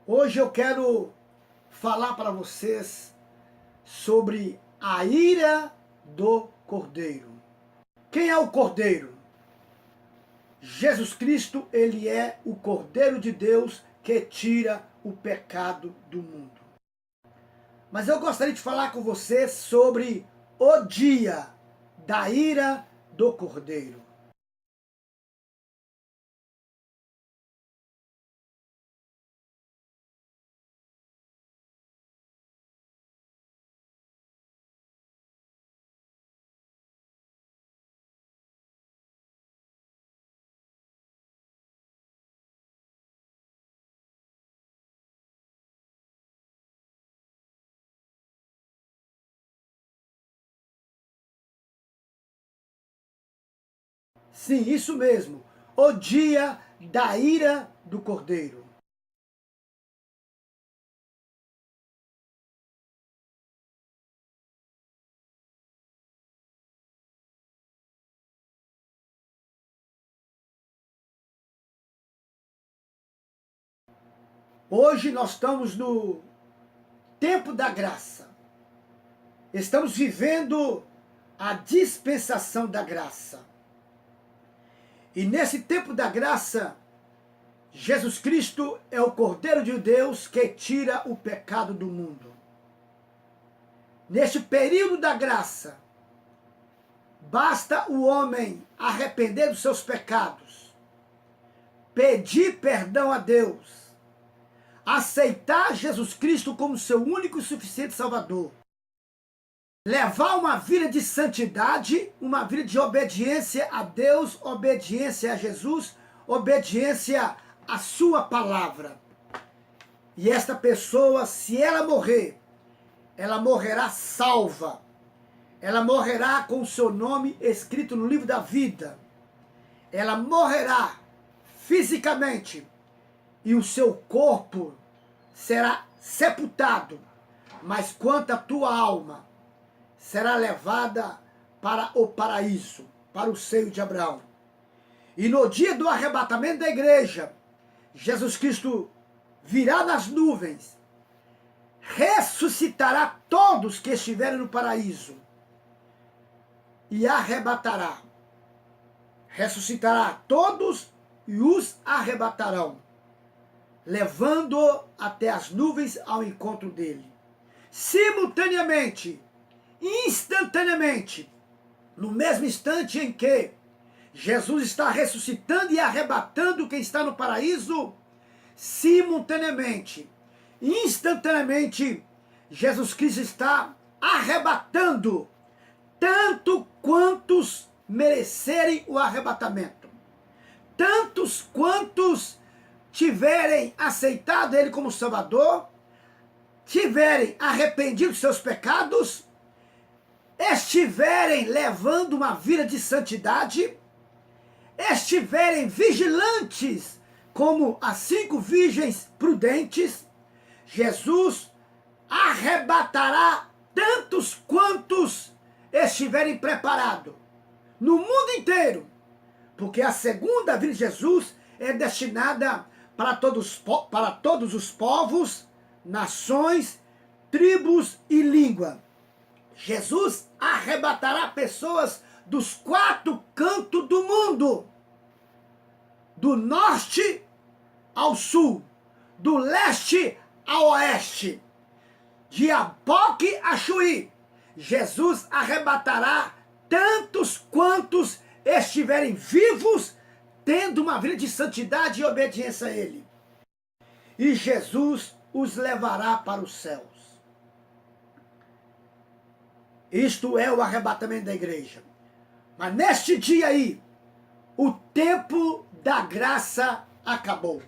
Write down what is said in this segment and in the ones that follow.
Hoje eu quero falar para vocês sobre a ira do Cordeiro. Quem é o Cordeiro? Jesus Cristo, ele é o Cordeiro de Deus que tira o pecado do mundo. Mas eu gostaria de falar com vocês sobre o dia da ira do Cordeiro. Sim, isso mesmo, o dia da ira do Cordeiro. Hoje nós estamos no tempo da graça. Estamos vivendo a dispensação da graça. E nesse tempo da graça, Jesus Cristo é o Cordeiro de Deus que tira o pecado do mundo. Neste período da graça, basta o homem arrepender dos seus pecados, pedir perdão a Deus, aceitar Jesus Cristo como seu único e suficiente Salvador, levar uma vida de santidade, uma vida de obediência a Deus, obediência a Jesus, obediência à sua palavra. E esta pessoa, se ela morrer, ela morrerá salva. Ela morrerá com o seu nome escrito no livro da vida. Ela morrerá fisicamente e o seu corpo será sepultado. Mas quanto à tua alma, será levada para o paraíso, para o seio de Abraão. E no dia do arrebatamento da igreja, Jesus Cristo virá nas nuvens, ressuscitará todos que estiverem no paraíso e arrebatará. Ressuscitará todos e os arrebatarão, levando até as nuvens ao encontro dele. Simultaneamente, instantaneamente, no mesmo instante em que Jesus está ressuscitando e arrebatando quem está no paraíso, simultaneamente, instantaneamente, Jesus Cristo está arrebatando tanto quantos merecerem o arrebatamento, tantos quantos tiverem aceitado Ele como Salvador, tiverem arrependido dos seus pecados, estiverem levando uma vida de santidade, estiverem vigilantes como as 5 virgens prudentes, Jesus arrebatará tantos quantos estiverem preparados no mundo inteiro, porque a segunda vinda de Jesus é destinada para todos os povos, nações, tribos e língua. Jesus arrebatará pessoas dos 4 cantos do mundo, do norte ao sul, do leste ao oeste, de Apoque a Chuí. Jesus arrebatará tantos quantos estiverem vivos, tendo uma vida de santidade e obediência a Ele. E Jesus os levará para os céus. Isto é o arrebatamento da igreja. Mas neste dia aí, o tempo da graça acabou.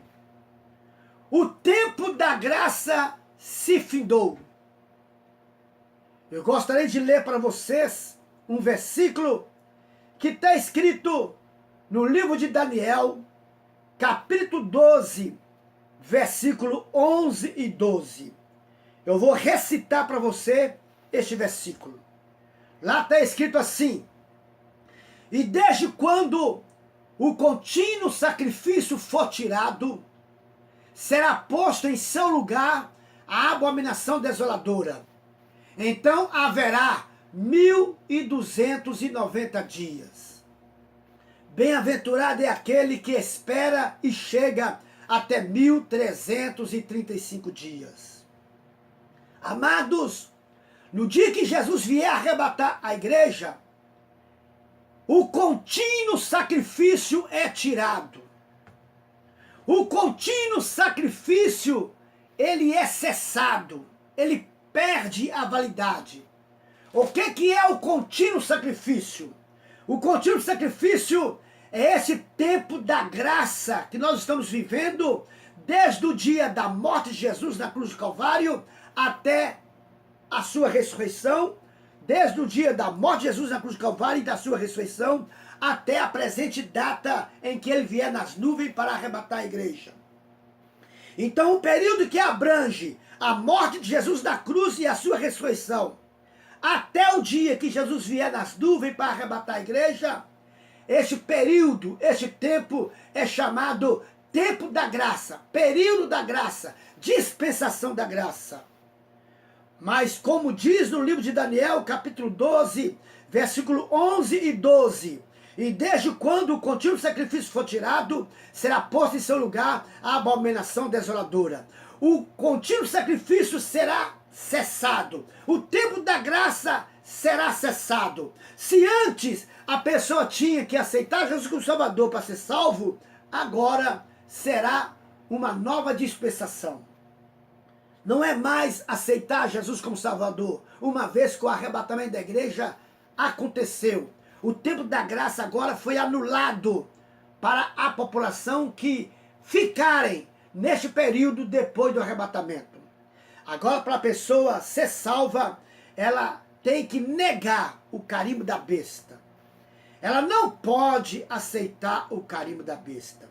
O tempo da graça se findou. Eu gostaria de ler para vocês um versículo que está escrito no livro de Daniel, capítulo 12, versículo 11 e 12. Eu vou recitar para você este versículo. Lá está escrito assim: e desde quando o contínuo sacrifício for tirado, será posto em seu lugar a abominação desoladora. Então haverá 1290 dias. Bem-aventurado é aquele que espera e chega até 1335 dias. Amados, no dia que Jesus vier arrebatar a igreja, o contínuo sacrifício é tirado. O contínuo sacrifício, ele é cessado. Ele perde a validade. O que é o contínuo sacrifício? O contínuo sacrifício é esse tempo da graça que nós estamos vivendo desde o dia da morte de Jesus na cruz do Calvário até a sua ressurreição, desde o dia da morte de Jesus na cruz do Calvário e da sua ressurreição até a presente data em que ele vier nas nuvens para arrebatar a igreja. Então, o período que abrange a morte de Jesus na cruz e a sua ressurreição, até o dia que Jesus vier nas nuvens para arrebatar a igreja, este período, este tempo é chamado tempo da graça, período da graça, dispensação da graça. Mas como diz no livro de Daniel, capítulo 12, versículo 11 e 12, e desde quando o contínuo sacrifício for tirado, será posto em seu lugar a abominação desoladora. O contínuo sacrifício será cessado. O tempo da graça será cessado. Se antes a pessoa tinha que aceitar Jesus como Salvador para ser salvo, agora será uma nova dispensação. Não é mais aceitar Jesus como Salvador, uma vez que o arrebatamento da igreja aconteceu. O tempo da graça agora foi anulado para a população que ficarem neste período depois do arrebatamento. Agora, para a pessoa ser salva, ela tem que negar o carimbo da besta. Ela não pode aceitar o carimbo da besta.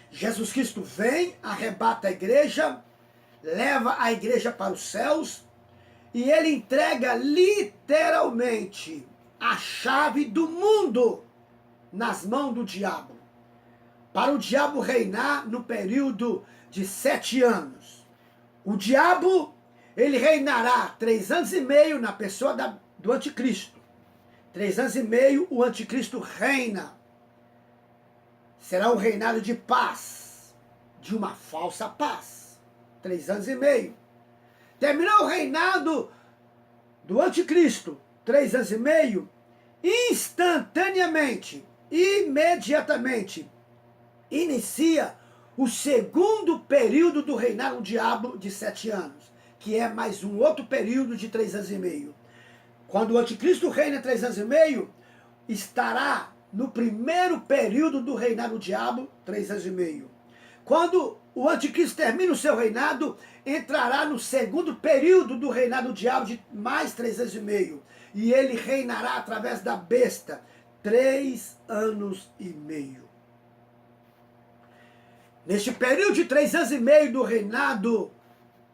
Jesus Cristo vem, arrebata a igreja, leva a igreja para os céus e ele entrega literalmente a chave do mundo nas mãos do diabo, para o diabo reinar no período de 7 anos. O diabo, ele reinará 3 anos e meio na pessoa do anticristo. 3 anos e meio o anticristo reina. Será um reinado de paz, de uma falsa paz. 3 anos e meio. Terminou o reinado do anticristo, 3 anos e meio, instantaneamente, imediatamente, inicia o segundo período do reinado do diabo de 7 anos, que é mais um outro período de 3 anos e meio. Quando o anticristo reina 3 anos e meio, estará no primeiro período do reinado do diabo, 3 anos e meio. Quando o anticristo termina o seu reinado, entrará no segundo período do reinado do diabo de mais 3 anos e meio. E ele reinará através da besta 3 anos e meio. Neste período de 3 anos e meio do reinado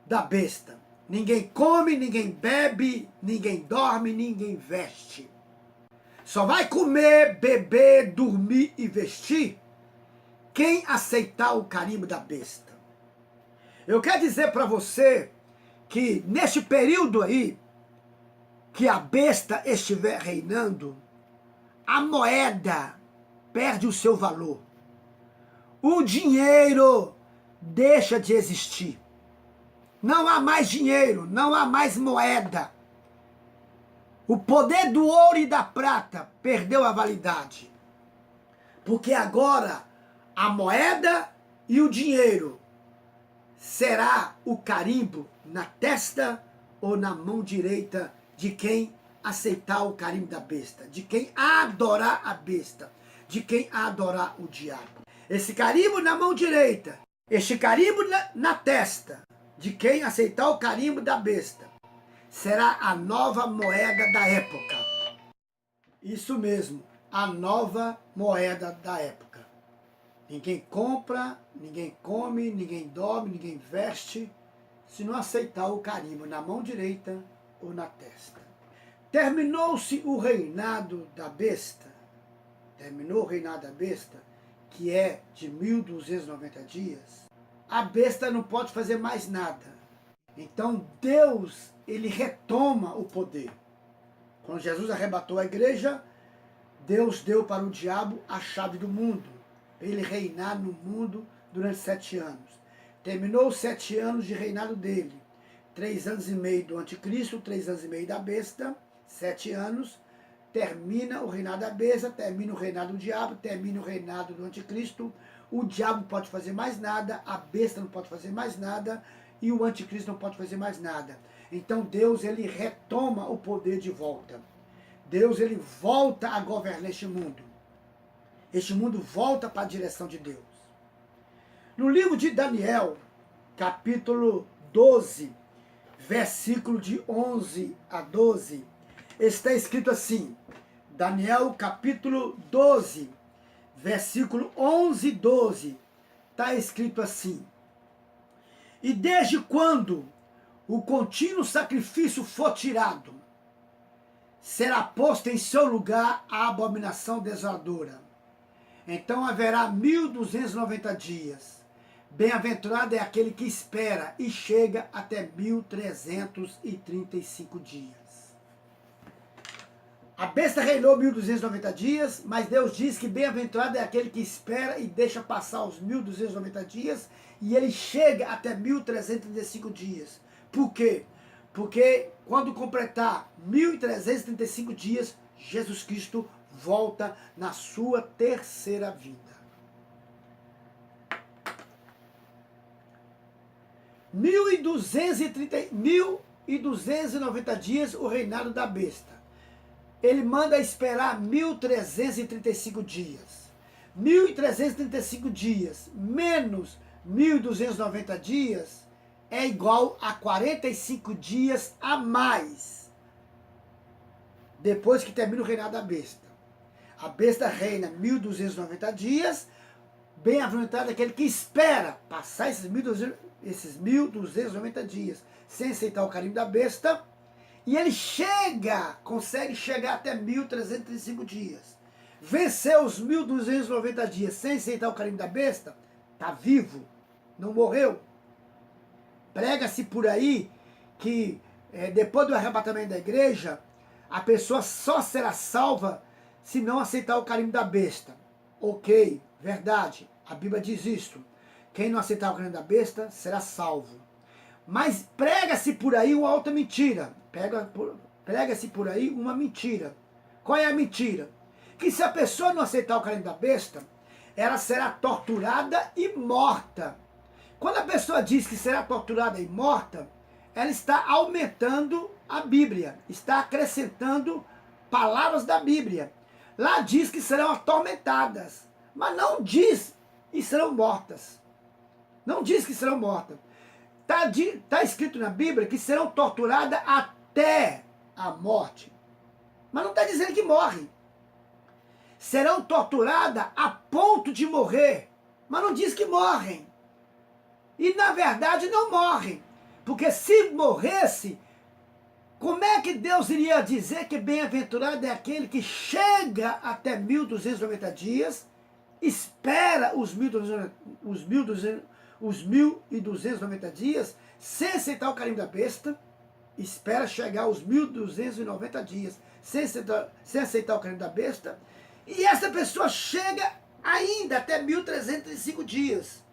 da besta, ninguém come, ninguém bebe, ninguém dorme, ninguém veste. Só vai comer, beber, dormir e vestir quem aceitar o carimbo da besta. Eu quero dizer para você que neste período aí, que a besta estiver reinando, a moeda perde o seu valor. O dinheiro deixa de existir. Não há mais dinheiro, não há mais moeda. O poder do ouro e da prata perdeu a validade. Porque agora a moeda e o dinheiro será o carimbo na testa ou na mão direita de quem aceitar o carimbo da besta, de quem adorar a besta, de quem adorar o diabo. Esse carimbo na mão direita, este carimbo na testa, de quem aceitar o carimbo da besta, será a nova moeda da época. Isso mesmo, a nova moeda da época. Ninguém compra, ninguém come, ninguém dorme, ninguém veste, se não aceitar o carimbo na mão direita ou na testa. Terminou-se o reinado da besta, terminou o reinado da besta, que é de 1290 dias, a besta não pode fazer mais nada. Então Deus, ele retoma o poder. Quando Jesus arrebatou a igreja, Deus deu para o diabo a chave do mundo, para ele reinar no mundo durante 7 anos. Terminou os 7 anos de reinado dele. 3 anos e meio do anticristo, 3 anos e meio da besta, 7 anos. Termina o reinado da besta, termina o reinado do diabo, termina o reinado do anticristo. O diabo não pode fazer mais nada, a besta não pode fazer mais nada e o anticristo não pode fazer mais nada. Então Deus, ele retoma o poder de volta. Deus, ele volta a governar este mundo. Este mundo volta para a direção de Deus. No livro de Daniel, capítulo 12, versículo de 11 a 12, está escrito assim, Daniel capítulo 12, versículo 11 e 12, está escrito assim, e desde quando o contínuo sacrifício for tirado, será posta em seu lugar a abominação desoladora. Então haverá 1290 dias. Bem-aventurado é aquele que espera e chega até 1335 dias. A besta reinou 1290 dias, mas Deus diz que bem-aventurado é aquele que espera e deixa passar os 1290 dias e ele chega até 1335 dias. Por quê? Porque quando completar 1335 dias, Jesus Cristo volta na sua terceira vida. 1290 dias o reinado da besta. Ele manda esperar 1335 dias. 1335 dias menos 1290 dias é igual a 45 dias a mais. Depois que termina o reinado da besta. A besta reina 1290 dias. Bem-aventurado aquele que espera passar esses 1290 dias sem aceitar o carinho da besta. E ele consegue chegar até 1335 dias. Venceu os 1290 dias sem aceitar o carinho da besta, está vivo, não morreu. Prega-se por aí que depois do arrebatamento da igreja, a pessoa só será salva se não aceitar o carinho da besta. Ok, verdade, a Bíblia diz isto. Quem não aceitar o carinho da besta será salvo. Mas prega-se por aí uma outra mentira. Prega-se por aí uma mentira. Qual é a mentira? Que se a pessoa não aceitar o carinho da besta, ela será torturada e morta. Quando a pessoa diz que será torturada e morta, ela está aumentando a Bíblia, está acrescentando palavras da Bíblia. Lá diz que serão atormentadas, mas não diz e serão mortas. Não diz que serão mortas. Está escrito na Bíblia que serão torturadas até a morte. Mas não está dizendo que morrem. Serão torturadas a ponto de morrer. Mas não diz que morrem. E na verdade não morrem. Porque se morresse, como é que Deus iria dizer que bem-aventurado é aquele que chega até 1290 dias, espera os 1290 dias, sem aceitar o carinho da besta, espera chegar aos 1290 dias, sem aceitar o carinho da besta, e essa pessoa chega ainda até 1305 dias.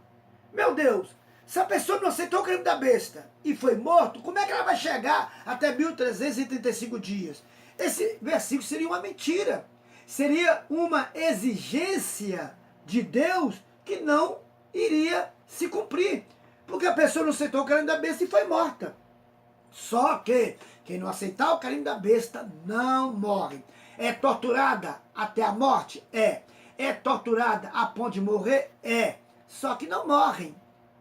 Meu Deus, se a pessoa não aceitou o carinho da besta e foi morto, como é que ela vai chegar até 1335 dias? Esse versículo seria uma mentira, seria uma exigência de Deus que não iria se cumprir, porque a pessoa não aceitou o carinho da besta e foi morta. Só que quem não aceitar o carinho da besta não morre. É torturada até a morte? É. É torturada a ponto de morrer? É. Só que não morrem.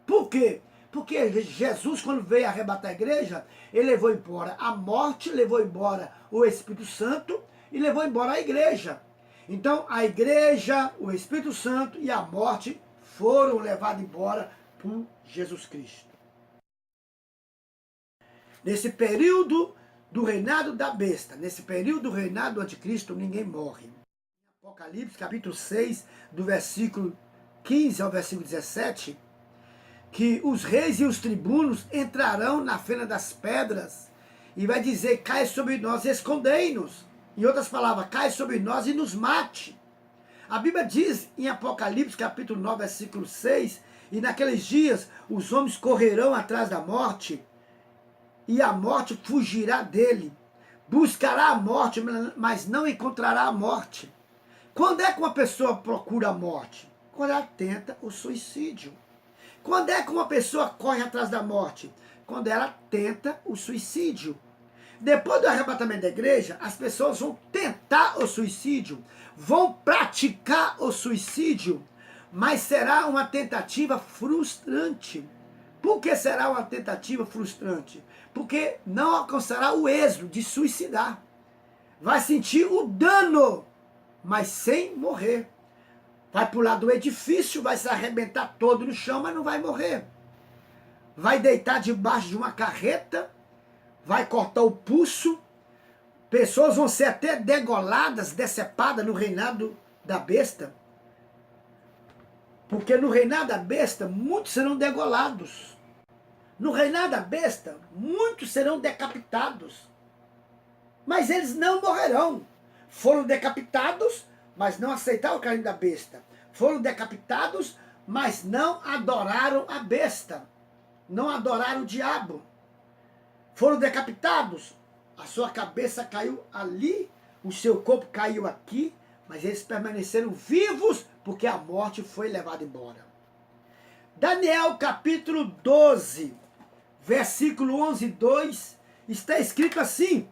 Por quê? Porque Jesus, quando veio arrebatar a igreja, ele levou embora a morte, levou embora o Espírito Santo e levou embora a igreja. Então a igreja, o Espírito Santo e a morte foram levados embora por Jesus Cristo. Nesse período do reinado da besta, nesse período do reinado do anticristo, ninguém morre. Apocalipse, capítulo 6, do versículo 15 ao versículo 17, que os reis e os tribunos entrarão na fenda das pedras e vai dizer, cai sobre nós e escondei-nos. Em outras palavras, cai sobre nós e nos mate. A Bíblia diz em Apocalipse, capítulo 9, versículo 6, e naqueles dias os homens correrão atrás da morte, e a morte fugirá dele. Buscará a morte, mas não encontrará a morte. Quando é que uma pessoa procura a morte? Quando ela tenta o suicídio. Quando é que uma pessoa corre atrás da morte? Quando ela tenta o suicídio. Depois do arrebatamento da igreja, as pessoas vão tentar o suicídio, vão praticar o suicídio, mas será uma tentativa frustrante. Por que será uma tentativa frustrante? Porque não alcançará o êxito de suicidar. Vai sentir o dano, mas sem morrer. Vai pular do edifício, vai se arrebentar todo no chão, mas não vai morrer. Vai deitar debaixo de uma carreta, vai cortar o pulso. Pessoas vão ser até degoladas, decepadas no reinado da besta. Porque no reinado da besta, muitos serão degolados. No reinado da besta, muitos serão decapitados. Mas eles não morrerão. Foram decapitados, mas não aceitaram o caminho da besta. Foram decapitados, mas não adoraram a besta. Não adoraram o diabo. Foram decapitados, a sua cabeça caiu ali, o seu corpo caiu aqui, mas eles permaneceram vivos porque a morte foi levada embora. Daniel capítulo 12, versículo 11 e 2, está escrito assim: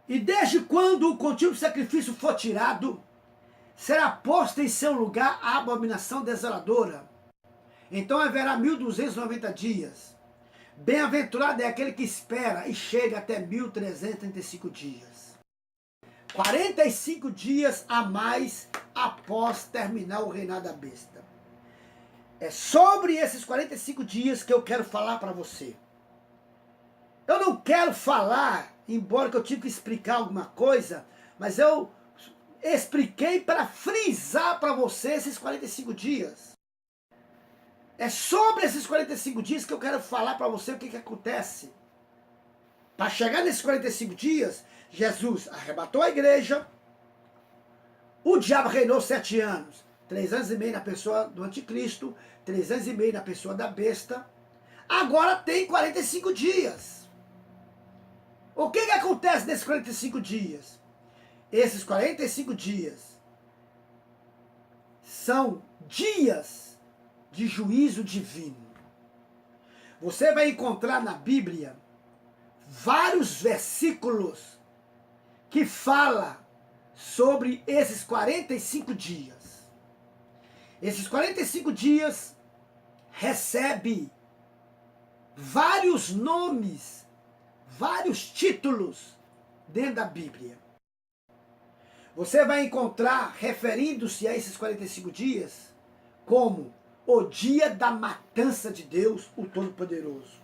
e desde quando o contínuo sacrifício for tirado, será posta em seu lugar a abominação desoladora. Então haverá 1290 dias. Bem-aventurado é aquele que espera e chega até 1335 dias. 45 dias a mais após terminar o reinado da besta. É sobre esses 45 dias que eu quero falar para você. Eu não quero falar, embora que eu tive que explicar alguma coisa, mas eu expliquei para frisar para você esses 45 dias. É sobre esses 45 dias que eu quero falar para você o que acontece. Para chegar nesses 45 dias, Jesus arrebatou a igreja, o diabo reinou 7 anos, 3 anos e meio na pessoa do anticristo, 3 anos e meio na pessoa da besta. Agora tem 45 dias. O que acontece nesses 45 dias? Esses 45 dias são dias de juízo divino. Você vai encontrar na Bíblia vários versículos que falam sobre esses 45 dias. Esses 45 dias recebe vários nomes, vários títulos dentro da Bíblia. Você vai encontrar, referindo-se a esses 45 dias, como o dia da matança de Deus, o Todo-Poderoso.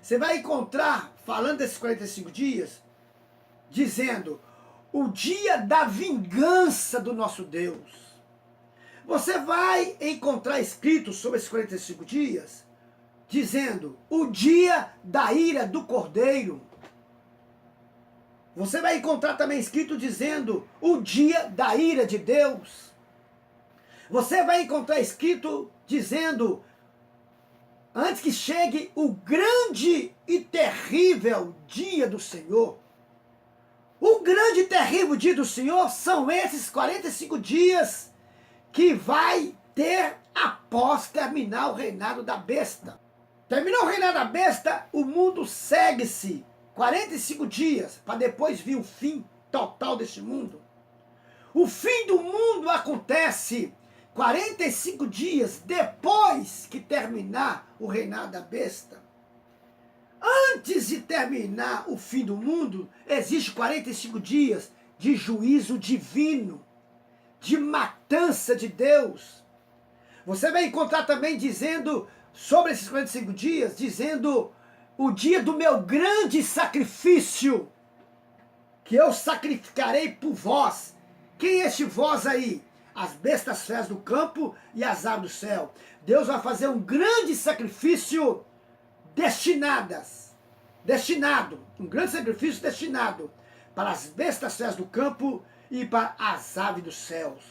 Você vai encontrar, falando desses 45 dias, dizendo, o dia da vingança do nosso Deus. Você vai encontrar escrito sobre esses 45 dias, dizendo, o dia da ira do Cordeiro. Você vai encontrar também escrito dizendo, o dia da ira de Deus. Você vai encontrar escrito dizendo, antes que chegue o grande e terrível dia do Senhor. O grande e terrível dia do Senhor são esses 45 dias que vai ter após terminar o reinado da besta. Terminou o reinado da besta, o mundo segue-se 45 dias, para depois vir o fim total deste mundo. O fim do mundo acontece 45 dias depois que terminar o reinado da besta. Antes de terminar o fim do mundo, existe 45 dias de juízo divino, de matança de Deus. Você vai encontrar também dizendo, sobre esses 45 dias, dizendo, o dia do meu grande sacrifício, que eu sacrificarei por vós. Quem é este vós aí? as bestas feras do campo e as aves do céu. Deus vai fazer um grande sacrifício um grande sacrifício destinado para as bestas feras do campo e para as aves dos céus.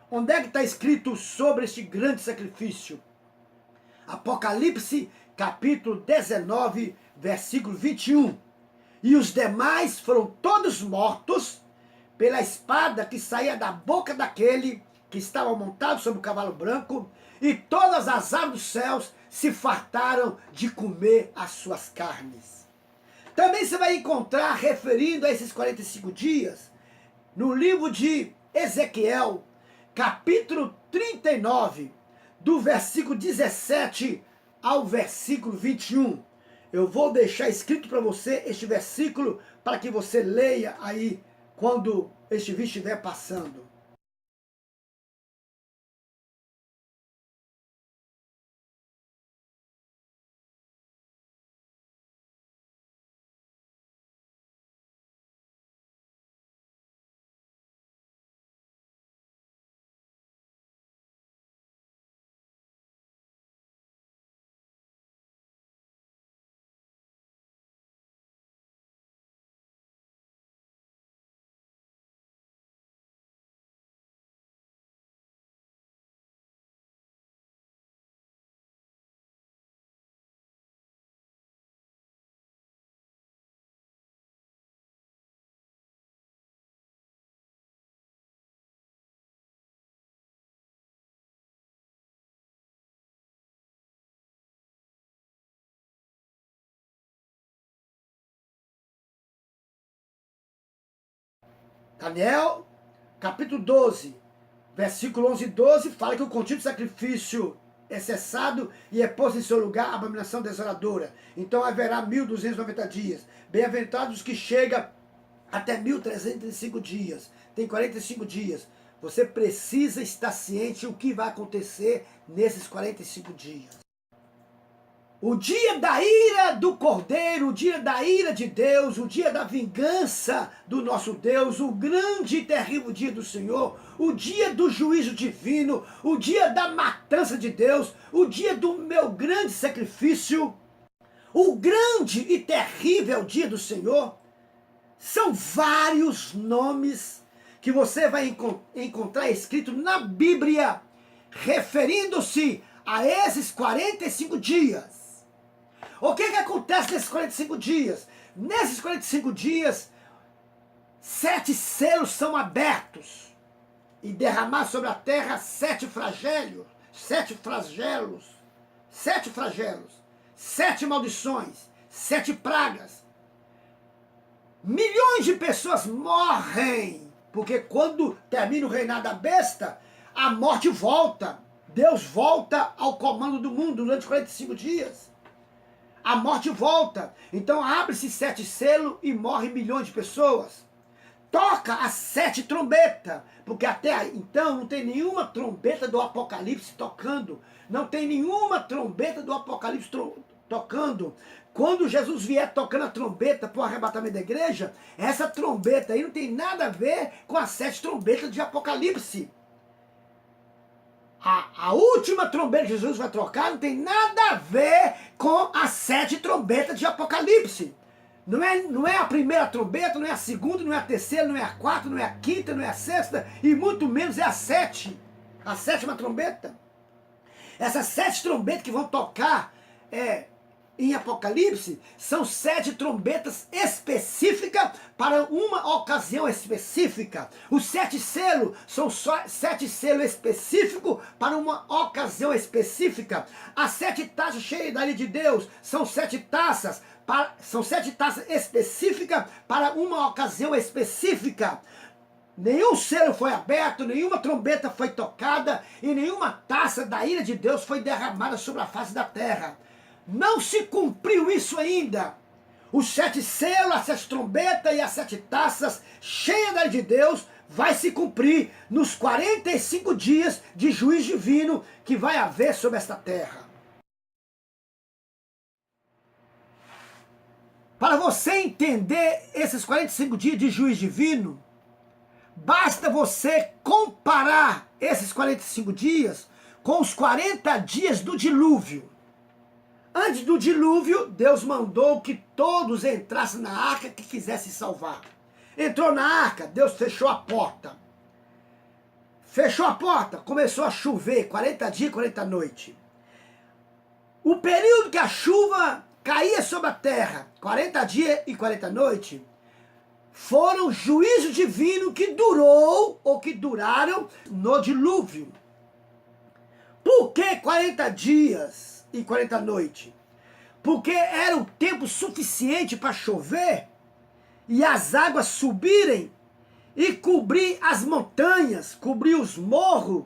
Onde é que está escrito sobre este grande sacrifício? Apocalipse, capítulo 19, versículo 21. E os demais foram todos mortos pela espada que saía da boca daquele que estava montado sobre o cavalo branco, e todas as aves dos céus se fartaram de comer as suas carnes. Também você vai encontrar, referindo a esses 45 dias, no livro de Ezequiel, capítulo 39, do versículo 17 ao versículo 21. Eu vou deixar escrito para você este versículo para que você leia aí quando este vídeo estiver passando. Daniel, capítulo 12, versículo 11 e 12, fala que o contínuo sacrifício é cessado e é posto em seu lugar a abominação desoladora. Então haverá 1290 dias. Bem-aventarados os que chegam até 1305 dias. Tem 45 dias. Você precisa estar ciente o que vai acontecer nesses 45 dias. O dia da ira do Cordeiro, o dia da ira de Deus, o dia da vingança do nosso Deus, o grande e terrível dia do Senhor, o dia do juízo divino, o dia da matança de Deus, o dia do meu grande sacrifício, o grande e terrível dia do Senhor. São vários nomes que você vai encontrar escrito na Bíblia, referindo-se a esses 45 dias. O que acontece nesses 45 dias? Nesses 45 dias, 7 selos são abertos e derramar sobre a terra 7 flagelos, 7 maldições, 7 pragas. Milhões de pessoas morrem, porque quando termina o reinado da besta, a morte volta. Deus volta ao comando do mundo durante 45 dias. A morte volta. Então abre-se 7 selos e morre milhões de pessoas. Toca as 7 trombetas, porque até então não tem nenhuma trombeta do Apocalipse tocando. Não tem nenhuma trombeta do Apocalipse tocando. Quando Jesus vier tocando a trombeta para o arrebatamento da igreja, essa trombeta aí não tem nada a ver com as 7 trombetas de Apocalipse. A última trombeta que Jesus vai trocar não tem nada a ver com as 7 trombetas de Apocalipse. Não é a primeira trombeta, não é a segunda, não é a terceira, não é a quarta, não é a quinta, não é a sexta, e muito menos é a 7. A 7ª trombeta. Essas 7 trombetas que vão tocar em Apocalipse são 7 trombetas específicas para uma ocasião específica. Os 7 selos são só 7 selos específicos para uma ocasião específica. As 7 taças cheias da ira de Deus são 7 taças específicas para uma ocasião específica. Nenhum selo foi aberto, nenhuma trombeta foi tocada e nenhuma taça da ira de Deus foi derramada sobre a face da terra. Não se cumpriu isso ainda. Os 7 selos, as 7 trombetas e as 7 taças cheias da ira de Deus vai se cumprir nos 45 dias de juízo divino que vai haver sobre esta terra. Para você entender esses 45 dias de juízo divino, Basta você comparar esses 45 dias com os 40 dias do dilúvio. Antes do dilúvio, Deus mandou que todos entrassem na arca que quisessem salvar. Entrou na arca, Deus fechou a porta. Fechou a porta, começou a chover, 40 dias e 40 noites. O período que a chuva caía sobre a terra, 40 dias e 40 noites, foram juízo divino que durou, ou que duraram, no dilúvio. Por que 40 dias e 40 noites? Porque era o tempo suficiente para chover e as águas subirem e cobrir as montanhas, cobrir os morros,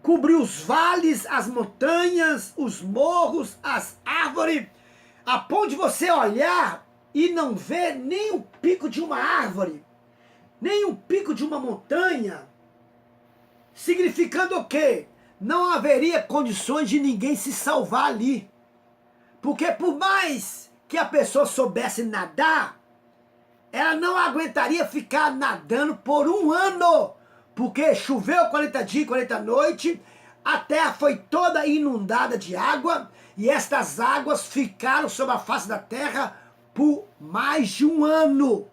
cobrir os vales, as montanhas, os morros, as árvores, a ponto de você olhar e não ver nem o pico de uma árvore, nem o pico de uma montanha, significando o quê? Não haveria condições de ninguém se salvar ali. Porque por mais que a pessoa soubesse nadar, ela não aguentaria ficar nadando por um ano. Porque choveu 40 dias e 40 noites, a terra foi toda inundada de água, e estas águas ficaram sobre a face da terra por mais de um ano.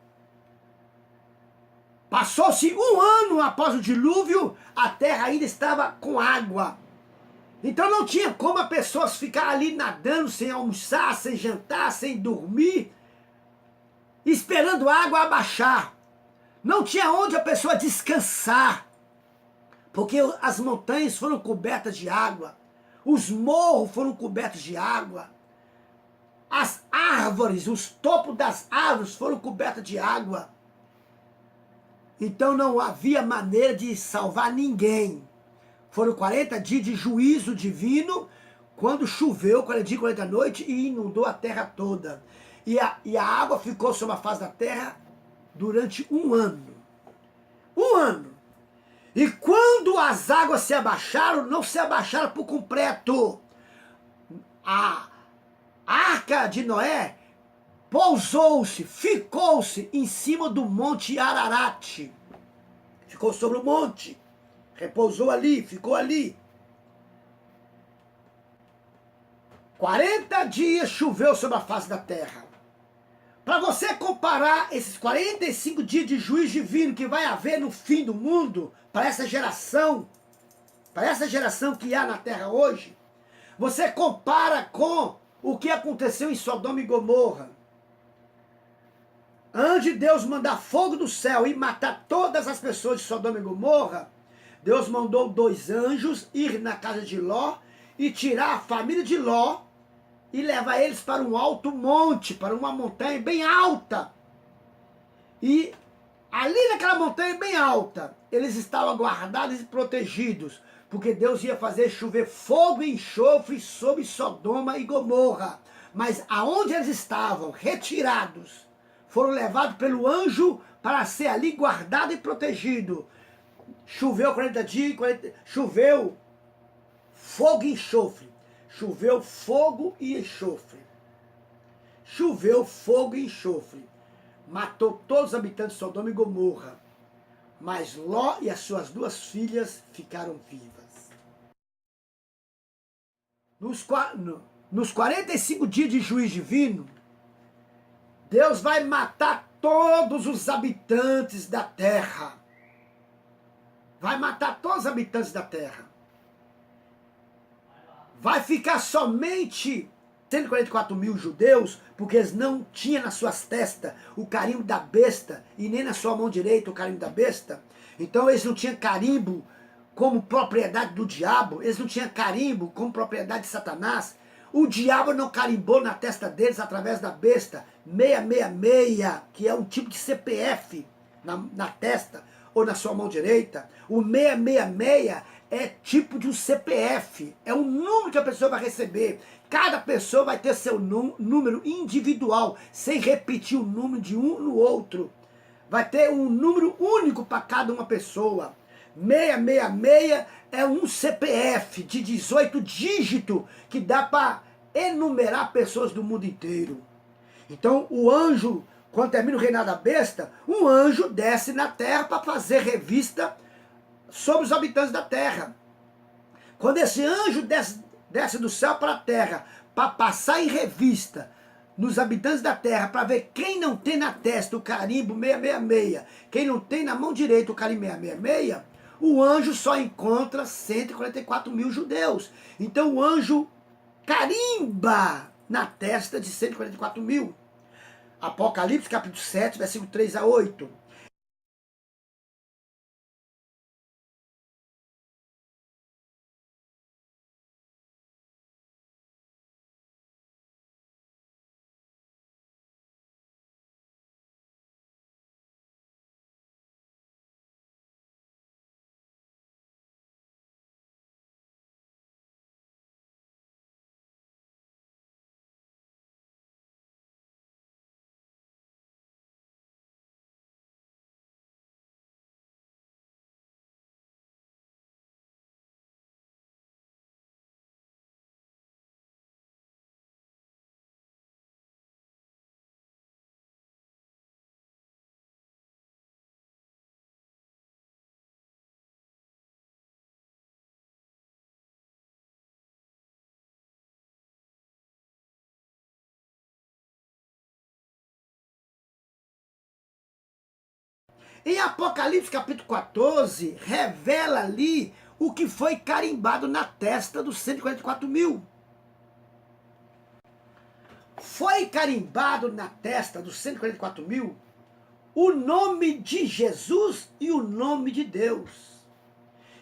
Passou-se um ano após o dilúvio, a terra ainda estava com água. Então não tinha como as pessoas ficar ali nadando, sem almoçar, sem jantar, sem dormir, esperando a água abaixar. Não tinha onde a pessoa descansar, porque as montanhas foram cobertas de água, os morros foram cobertos de água, as árvores, os topos das árvores foram cobertos de água. Então não havia maneira de salvar ninguém. Foram 40 dias de juízo divino, quando choveu 40 dias e 40 noites e inundou a terra toda. E a água ficou sobre a face da terra durante um ano. Um ano. E quando as águas se abaixaram, não se abaixaram por completo. A arca de Noé pousou-se, ficou-se em cima do monte Ararat. Ficou sobre o monte. Repousou ali, ficou ali. 40 dias choveu sobre a face da terra. Para você comparar esses 45 dias de juízo divino que vai haver no fim do mundo, para essa geração que há na terra hoje, você compara com o que aconteceu em Sodoma e Gomorra. Antes de Deus mandar fogo do céu e matar todas as pessoas de Sodoma e Gomorra, Deus mandou 2 anjos ir na casa de Ló e tirar a família de Ló e levar eles para um alto monte, para uma montanha bem alta. E ali naquela montanha bem alta, eles estavam guardados e protegidos, porque Deus ia fazer chover fogo e enxofre sobre Sodoma e Gomorra. Mas aonde eles estavam, retirados, foram levados pelo anjo para ser ali guardado e protegido. Choveu 40 dias, choveu fogo e enxofre. Choveu fogo e enxofre. Choveu fogo e enxofre. Matou todos os habitantes de Sodoma e Gomorra. Mas Ló e as suas 2 filhas ficaram vivas. Nos 45 dias de juízo divino, Deus vai matar todos os habitantes da terra. Vai matar todos os habitantes da terra. Vai ficar somente 144 mil judeus, porque eles não tinham nas suas testas o carimbo da besta, e nem na sua mão direita o carimbo da besta. Então eles não tinham carimbo como propriedade do diabo, eles não tinham carimbo como propriedade de Satanás. O diabo não carimbou na testa deles através da besta 666, que é um tipo de CPF na testa ou na sua mão direita. O 666 é tipo de um CPF, é um número que a pessoa vai receber. Cada pessoa vai ter seu número individual, sem repetir o número de um no outro. Vai ter um número único para cada uma pessoa. 666 é um CPF de 18 dígitos que dá para enumerar pessoas do mundo inteiro. Então o anjo, quando termina o reinado da besta, um anjo desce na terra para fazer revista sobre os habitantes da terra. Quando esse anjo desce do céu para a terra para passar em revista nos habitantes da terra, para ver quem não tem na testa o carimbo 666, quem não tem na mão direita o carimbo 666, o anjo só encontra 144 mil judeus. Então o anjo carimba na testa de 144 mil. Apocalipse capítulo 7, versículo 3 a 8. Em Apocalipse capítulo 14, revela ali o que foi carimbado na testa dos 144 mil. Foi carimbado na testa dos 144 mil o nome de Jesus e o nome de Deus.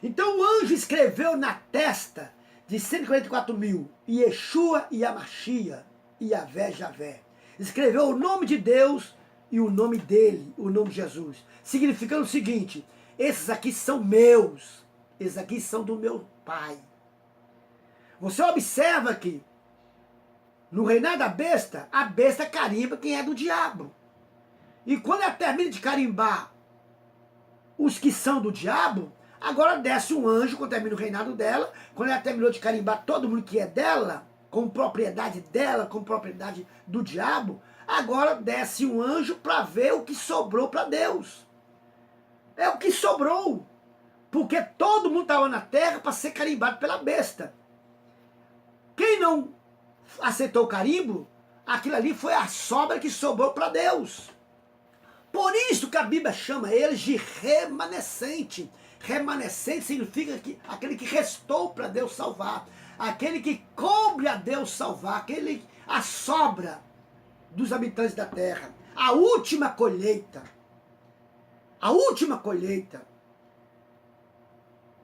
Então o anjo escreveu na testa de 144 mil, Yeshua e Amashia, Yahvé, Javé. Escreveu o nome de Deus e o nome dele, o nome de Jesus. Significando o seguinte: esses aqui são meus, esses aqui são do meu Pai. Você observa que no reinado da besta, a besta carimba quem é do diabo. E quando ela termina de carimbar os que são do diabo, agora desce um anjo quando termina o reinado dela. Quando ela terminou de carimbar todo mundo que é dela, com propriedade dela, com propriedade do diabo, agora desce um anjo para ver o que sobrou para Deus. É o que sobrou. Porque todo mundo estava na terra para ser carimbado pela besta. Quem não aceitou o carimbo, aquilo ali foi a sobra que sobrou para Deus. Por isso que a Bíblia chama eles de remanescente. Remanescente significa que aquele que restou para Deus salvar. Aquele que coube a Deus salvar. A sobra dos habitantes da terra. A última colheita. A última colheita.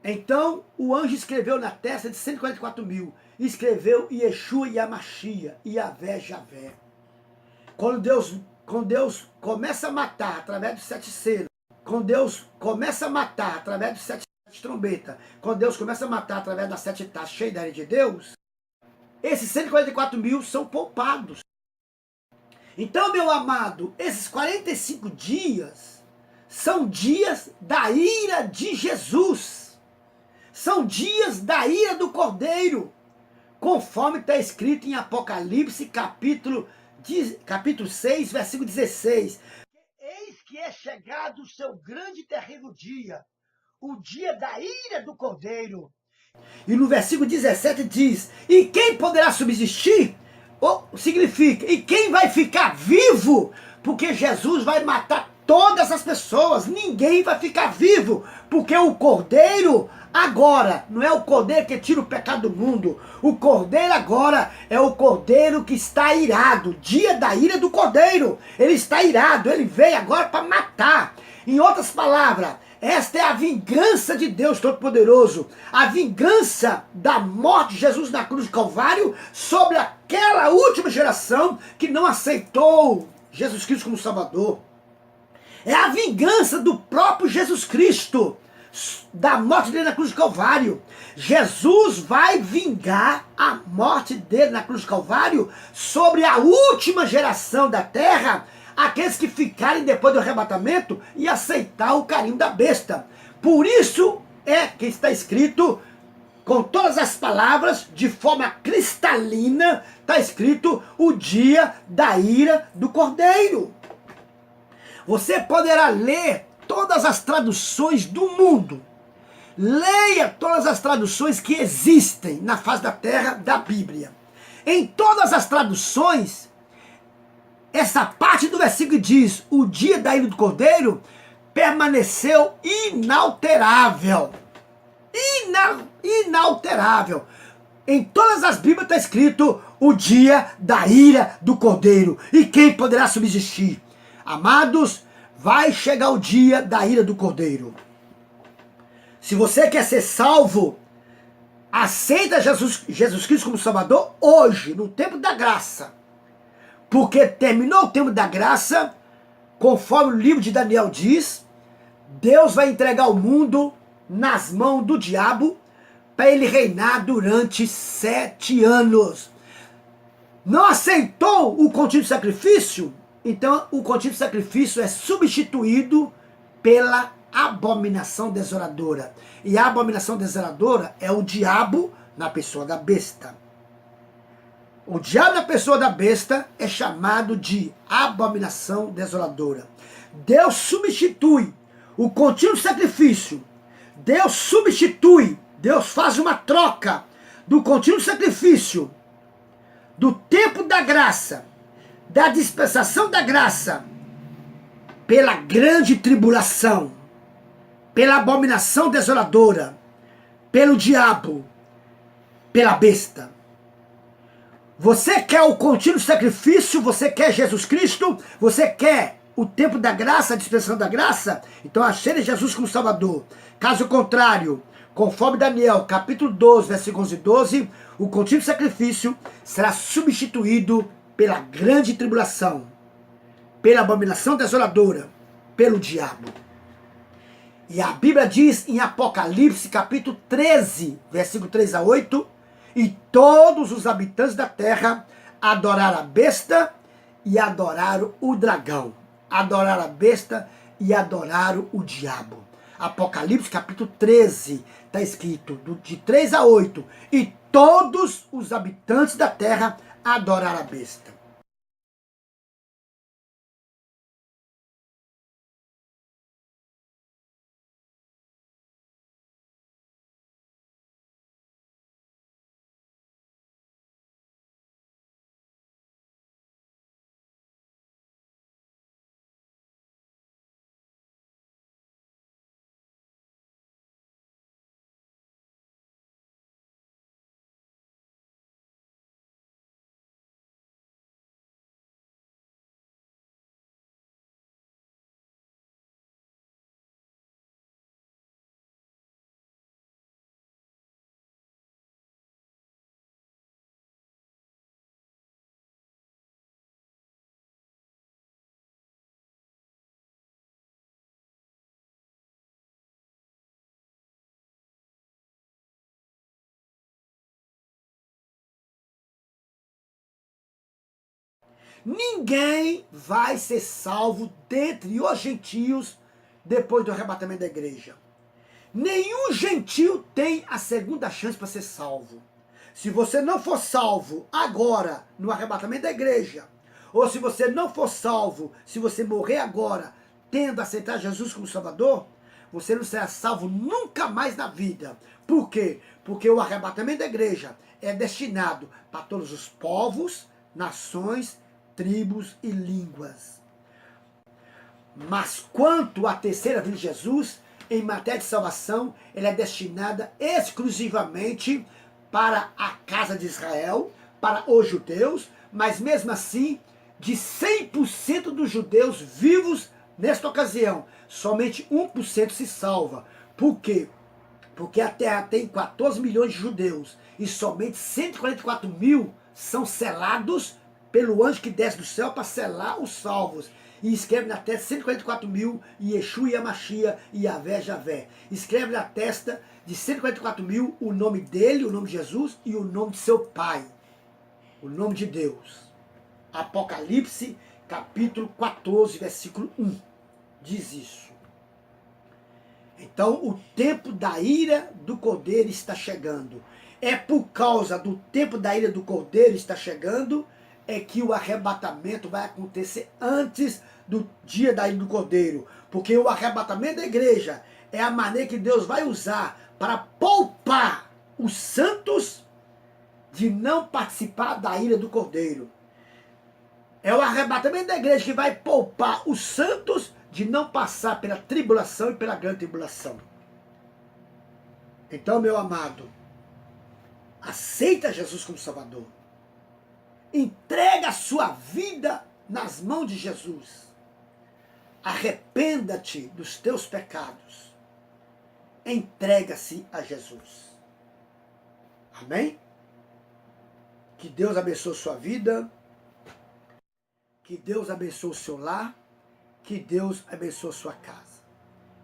Então o anjo escreveu na testa de 144 mil. Escreveu Yeshua e Amashia, Yahvé, Javé. Quando Deus começa a matar através dos 7 selos, quando Deus começa a matar através dos 7 trombetas, quando Deus começa a matar através das 7 taças cheias da ira de Deus, esses 144 mil são poupados. Então, meu amado, esses 45 dias são dias da ira de Jesus. São dias da ira do Cordeiro, conforme está escrito em Apocalipse capítulo 6, versículo 16. Eis que é chegado o seu grande e terrível dia, o dia da ira do Cordeiro. E no versículo 17 diz: e quem poderá subsistir? Significa, e quem vai ficar vivo? Porque Jesus vai matar todas as pessoas, ninguém vai ficar vivo, porque o Cordeiro agora não é o Cordeiro que tira o pecado do mundo. O Cordeiro agora é o Cordeiro que está irado. Dia da ira do Cordeiro. Ele está irado, ele veio agora para matar. Em outras palavras, esta é a vingança de Deus Todo-Poderoso. A vingança da morte de Jesus na cruz do Calvário sobre aquela última geração que não aceitou Jesus Cristo como Salvador. É a vingança do próprio Jesus Cristo, da morte dele na cruz do Calvário. Jesus vai vingar a morte dele na cruz do Calvário sobre a última geração da terra, aqueles que ficarem depois do arrebatamento e aceitar o carimbo da besta. Por isso é que está escrito, com todas as palavras, de forma cristalina, está escrito o dia da ira do Cordeiro. Você poderá ler todas as traduções do mundo. Leia todas as traduções que existem na face da terra da Bíblia. Em todas as traduções, essa parte do versículo diz: o dia da ira do Cordeiro permaneceu inalterável. Inalterável. Em todas as Bíblias está escrito o dia da ira do Cordeiro. E quem poderá subsistir? Amados, vai chegar o dia da ira do Cordeiro. Se você quer ser salvo, aceita Jesus Cristo como Salvador hoje, no tempo da graça. Porque terminou o tempo da graça, conforme o livro de Daniel diz, Deus vai entregar o mundo nas mãos do diabo para ele reinar durante 7 anos. Não aceitou o contínuo sacrifício? Então o contínuo sacrifício é substituído pela abominação desoladora. E a abominação desoladora é o diabo na pessoa da besta. O diabo na pessoa da besta é chamado de abominação desoladora. Deus substitui o contínuo sacrifício. Deus substitui, Deus faz uma troca do contínuo sacrifício, do tempo da graça, da dispensação da graça, pela grande tribulação, pela abominação desoladora, pelo diabo, pela besta. Você quer o contínuo sacrifício? Você quer Jesus Cristo? Você quer o tempo da graça, a dispensação da graça? Então aceite Jesus como Salvador. Caso contrário, conforme Daniel, capítulo 12, versículos 11 e 12, o contínuo sacrifício será substituído pela grande tribulação, pela abominação desoladora, pelo diabo. E a Bíblia diz em Apocalipse, capítulo 13, versículo 3 a 8, e todos os habitantes da terra adoraram a besta e adoraram o dragão. Adoraram a besta e adoraram o diabo. Apocalipse capítulo 13, está escrito de 3 a 8, e todos os habitantes da terra adoraram a besta. Ninguém vai ser salvo dentre os gentios depois do arrebatamento da igreja. Nenhum gentio tem a segunda chance para ser salvo. Se você não for salvo agora, no arrebatamento da igreja, ou se você não for salvo, se você morrer agora, tendo aceitado Jesus como Salvador, você não será salvo nunca mais na vida. Por quê? Porque o arrebatamento da igreja é destinado para todos os povos, nações, tribos e línguas. Mas quanto à terceira vinda de Jesus, em matéria de salvação, ela é destinada exclusivamente para a casa de Israel, para os judeus, mas mesmo assim, de 100% dos judeus vivos nesta ocasião, somente 1% se salva. Por quê? Porque a terra tem 14 milhões de judeus e somente 144 mil são selados pelo anjo que desce do céu para selar os salvos. E escreve na testa 144 mil, Yeshua e Amashia e Yahvé Javé. Escreve na testa de 144 mil o nome dele, o nome de Jesus e o nome de seu pai. O nome de Deus. Apocalipse, capítulo 14, versículo 1. Diz isso. Então, o tempo da ira do Cordeiro está chegando. É por causa do tempo da ira do Cordeiro está chegando, é que o arrebatamento vai acontecer antes do dia da ira do Cordeiro. Porque o arrebatamento da igreja é a maneira que Deus vai usar para poupar os santos de não participar da ira do Cordeiro. É o arrebatamento da igreja que vai poupar os santos de não passar pela tribulação e pela grande tribulação. Então, meu amado, aceita Jesus como Salvador. Entrega a sua vida nas mãos de Jesus. Arrependa-te dos teus pecados. Entrega-se a Jesus. Amém? Que Deus abençoe sua vida. Que Deus abençoe o seu lar. Que Deus abençoe sua casa.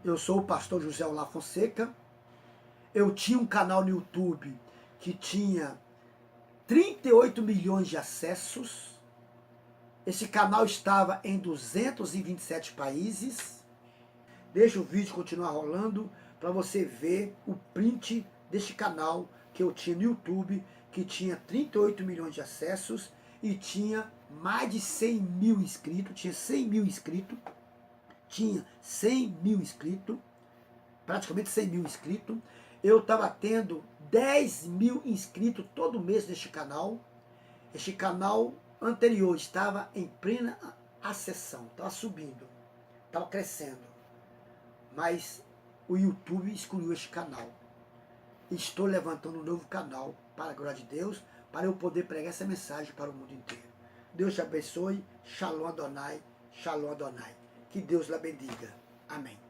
Eu sou o pastor José Olá Fonseca. Eu tinha um canal no YouTube que tinha 38 milhões de acessos. Esse canal estava em 227 países. Deixa o vídeo continuar rolando para você ver o print deste canal que eu tinha no YouTube, que tinha 38 milhões de acessos e tinha mais de 100 mil inscritos. Tinha 100 mil inscritos. Tinha 100 mil inscritos. Praticamente 100 mil inscritos. Eu estava tendo 10 mil inscritos todo mês neste canal. Este canal anterior estava em plena ascensão, estava subindo, estava crescendo. Mas o YouTube excluiu este canal. Estou levantando um novo canal, para a glória de Deus, para eu poder pregar essa mensagem para o mundo inteiro. Deus te abençoe. Shalom Adonai, Shalom Adonai. Que Deus lhe bendiga. Amém.